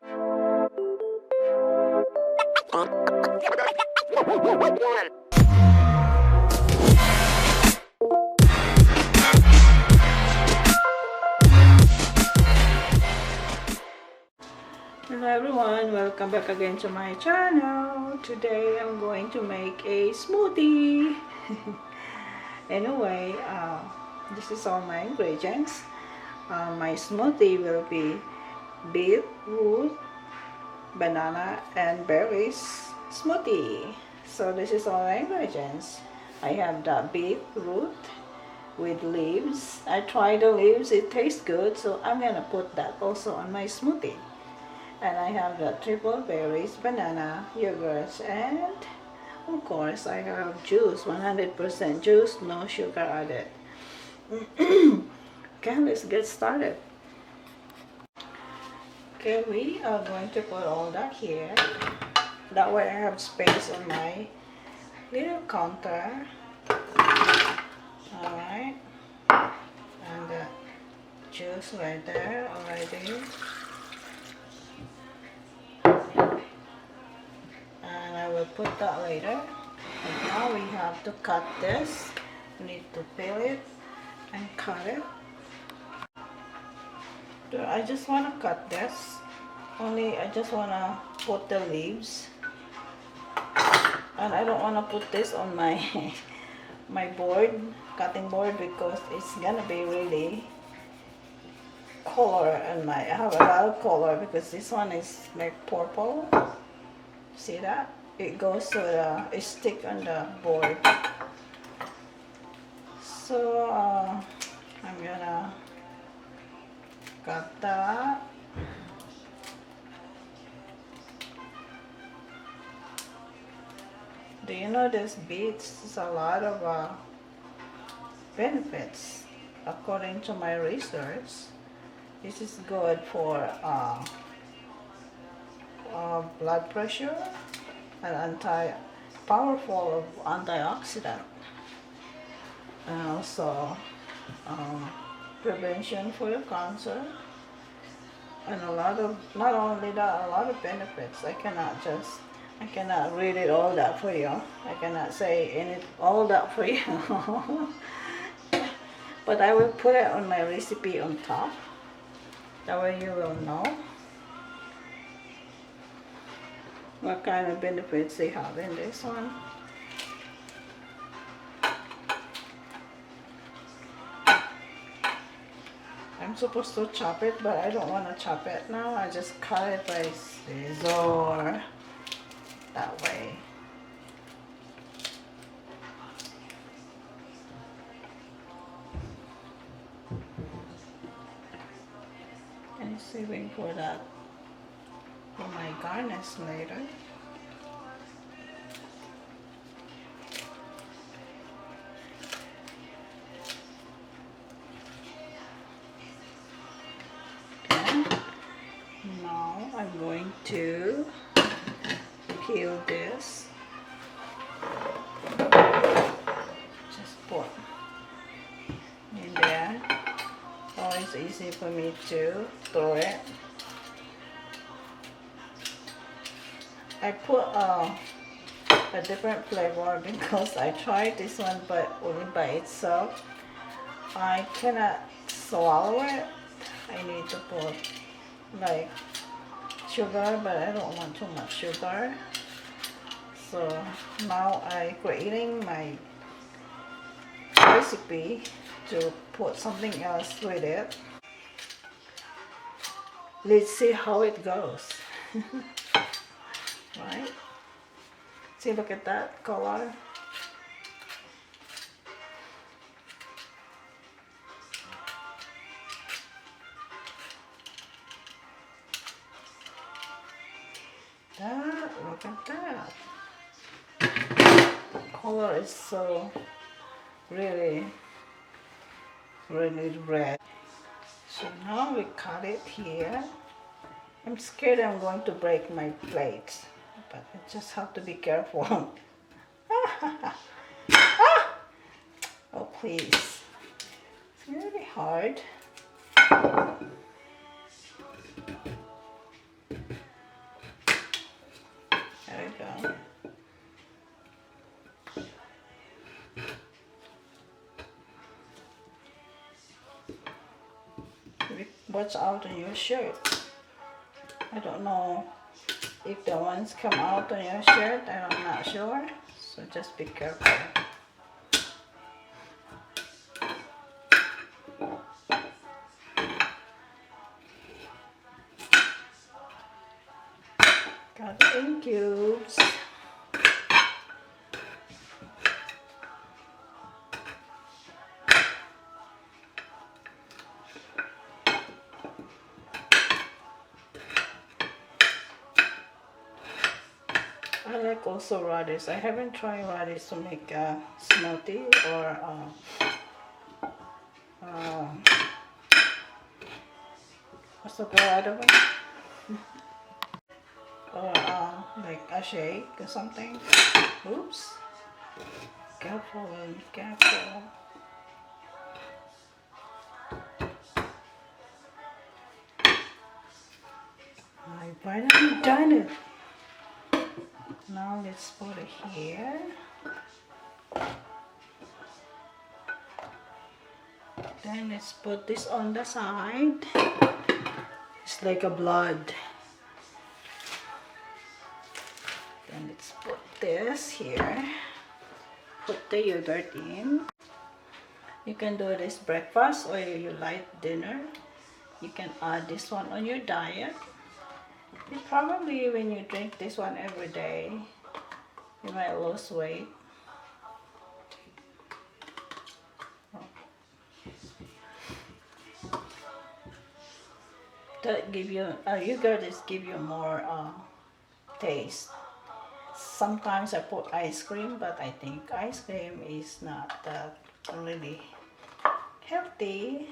Hello everyone, welcome back again to my channel. Today I'm going to make a smoothie. Anyway, this is all my ingredients. My smoothie will be beetroot, banana and berries smoothie. So this is all the ingredients. I have the beetroot with leaves. I tried the leaves, it tastes good, so I'm gonna put that also on my smoothie. And I have the triple berries, banana, yogurt, and of course I have juice, 100% juice, no sugar added. Okay, let's get started. Okay, we are going to put all that here. That way I have space on my little counter. Alright. And the juice right there already. And I will put that later. And now we have to cut this. We need to peel it and cut it. So I just want to cut this. Only I just want to put the leaves. And I don't want to put this on my my board, cutting board, because it's gonna be really color, and I have a lot of color because this one is like purple. See that? It goes to the, it stick on the board. So I'm gonna cut that. Do you know this beets is a lot of benefits according to my research? This is good for blood pressure and powerful antioxidant, and also prevention for the cancer, and a lot of, not only that, a lot of benefits. I cannot read it all that for you. I cannot say all that for you. But I will put it on my recipe on top. That way you will know what kind of benefits they have in this one. I'm supposed to chop it, but I don't want to chop it now. I just cut it by scissor. That way. And saving for that, for my garnish later. Okay. Now I'm going to peel this. Just put in there. Always easy for me to throw it. I put a different flavor because I tried this one but only by itself. I cannot swallow it. I need to put like sugar, but I don't want too much sugar. So now I'm creating my recipe to put something else with it. Let's see how it goes. Right? See, look at that color. Look at that. Color is so really red. So now we cut it here. I'm scared I'm going to break my plate, but I just have to be careful. Oh please, it's really hard. Watch out on your shirt. I don't know if the ones come out on your shirt. I'm not sure. So just be careful. Got it in cubes. I like also radish. I haven't tried radish to make a smoothie or what's the other one? Or like a shake or something. Oops. Careful, careful. I finally done it. Now let's put it here. Then let's put this on the side. It's like a blood. Then let's put this here. Put the yogurt in. You can do this breakfast or your light dinner. You can add this one on your diet. It's probably when you drink this one every day, you might lose weight. That give you yogurt is give you more taste. Sometimes I put ice cream, but I think ice cream is not that really healthy.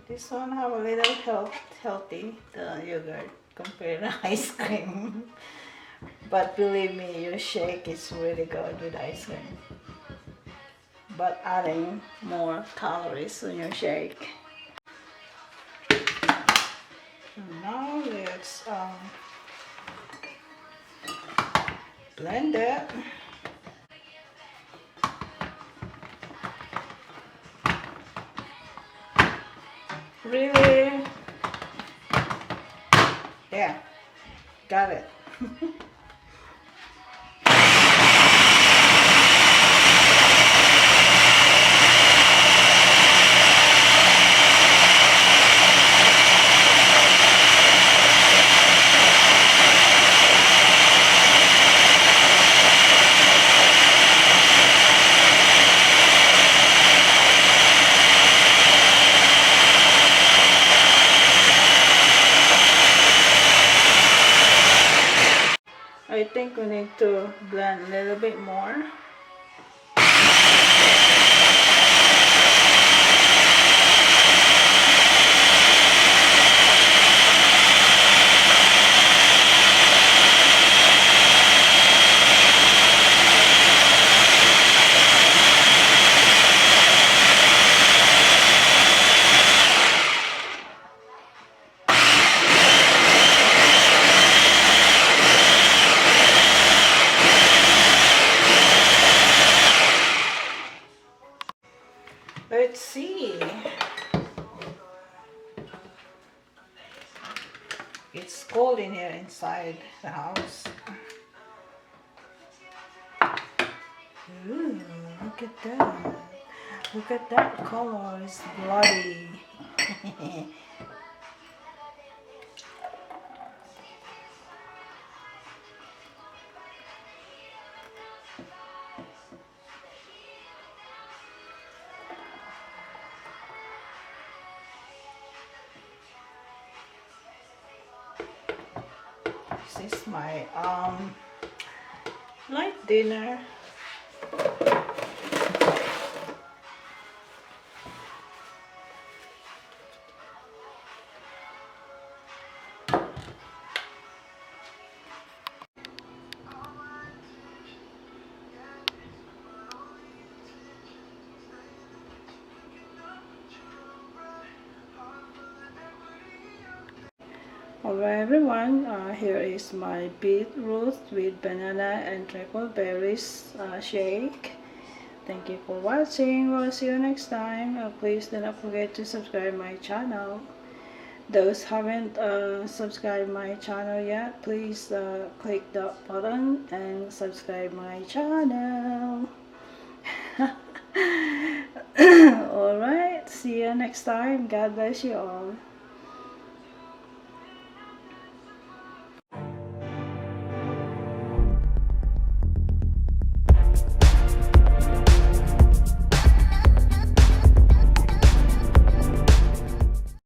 This one have a little healthy, the yogurt, compared to ice cream. But believe me, your shake is really good with ice cream. But adding more calories in your shake. Now let's blend it. Really? Yeah, got it. I think we need to blend a little bit more. Let's see. It's cold in here inside the house. Ooh, look at that. Look at that color. It's bloody. This is my light dinner. Alright everyone, here is my beetroot with banana and triple berries shake. Thank you for watching. We'll see you next time. Please do not forget to subscribe my channel. Those haven't subscribed my channel yet, please click that button and subscribe my channel. Alright, see you next time. God bless you all.